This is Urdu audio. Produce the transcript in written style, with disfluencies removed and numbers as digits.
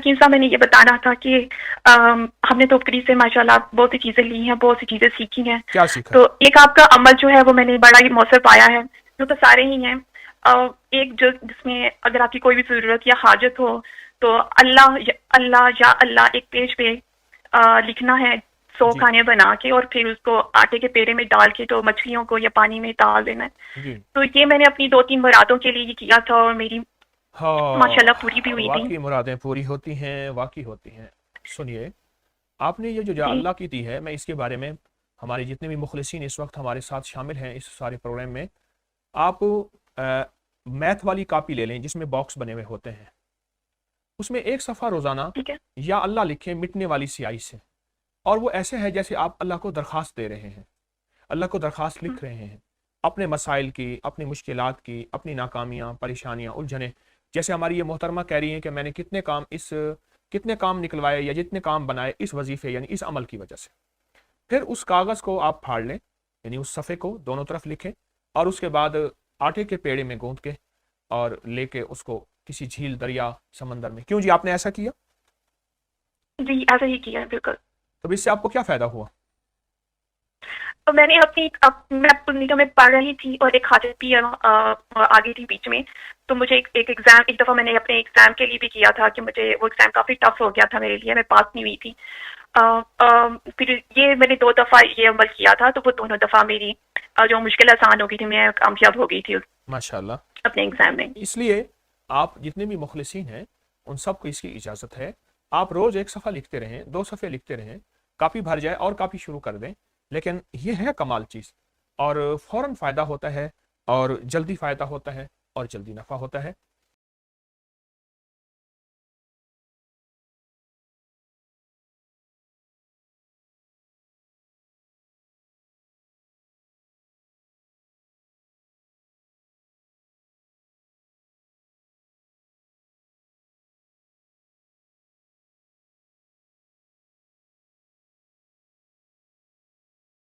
حکیم صاحب میں نے یہ بتانا تھا کہ ہم نے تو اوپکری سے ماشاءاللہ بہت سی چیزیں لی ہیں، بہت سی چیزیں سیکھی ہیں. کیا سیکھا؟ تو ایک آپ کا عمل جو ہے وہ میں نے بڑا ہی مؤثر پایا ہے. جو تو سارے ہی ہیں، ایک جس میں اگر آپ کی کوئی بھی ضرورت یا حاجت ہو تو اللہ اللہ یا اللہ ایک پیج پہ لکھنا ہے 100 جی کھانے بنا کے، اور پھر اس کو آٹے کے پیڑے میں ڈال کے تو مچھلیوں کو یا پانی میں ڈال دینا ہے. جی. تو یہ میں نے اپنی 2-3 مرادوں کے لیے یہ کیا تھا، اور میری ماشاءاللہ پوری بھی ہاں، ہوئی تھی. واقعی مرادیں پوری ہوتی ہیں، واقعی ہوتی ہیں. سنیے، آپ نے یہ جو جی اللہ کی دی ہے، میں اس کے بارے میں ہمارے جتنے بھی مخلصین اس وقت ہمارے ساتھ شامل ہیں اس سارے پروگرام میں، آپ میتھ والی کاپی لے لیں جس میں باکس بنے ہوئے ہوتے ہیں. اس میں ایک صفحہ روزانہ ٹھیک ہے. یا اللہ لکھیں مٹنے والی سیاہی سے، اور وہ ایسے ہے جیسے آپ اللہ کو درخواست دے رہے ہیں، اللہ کو درخواست لکھ رہے ہیں اپنے مسائل کی، اپنی مشکلات کی، اپنی ناکامیاں، پریشانیاں، الجھنیں. جیسے ہماری یہ محترمہ کہہ رہی ہیں کہ میں نے کتنے کام نکلوائے یا جتنے کام بنائے اس وظیفے یعنی اس عمل کی وجہ سے. پھر اس کاغذ کو آپ پھاڑ لیں، یعنی اس صفحے کو دونوں طرف لکھیں، اور اس کے بعد آٹے کے پیڑے میں گوندھ کے اور لے کے اس کو کسی جھیل، دریا، سمندر میں. کیوں جی آپ نے ایسا کیا؟ جی ایسا ہی کیا ہے بالکل. تو اس سے آپ کو کیا فائدہ ہوا؟ میں نے میں پڑھ رہی تھی اور ایک حاجت بھی آگے تھی بیچ میں، تو مجھے ایک ایگزام، ایک دفعہ میں نے اپنے ایگزام کے لیے بھی کیا تھا کہ مجھے وہ ایگزام کافی ٹف ہو گیا تھا میرے لیے، میں پاس نہیں ہوئی تھی. پھر یہ میں نے 2 دفعہ یہ عمل کیا تھا، تو وہ دونوں دفعہ میری جو مشکل آسان ہو گئی تھی، میں کامیاب ہو گئی تھی ماشاءاللہ. اپنے ایگزام میں. اس لیے آپ جتنے بھی مخلصین ہیں ان سب کو اس کی اجازت ہے، آپ روز ایک صفحہ لکھتے رہیں، 2 صفحے لکھتے رہیں، کاپی بھر جائے اور کاپی شروع کر دیں. لیکن یہ ہے کمال چیز، اور فوراً فائدہ ہوتا ہے، اور جلدی فائدہ ہوتا ہے، اور جلدی نفع ہوتا ہے.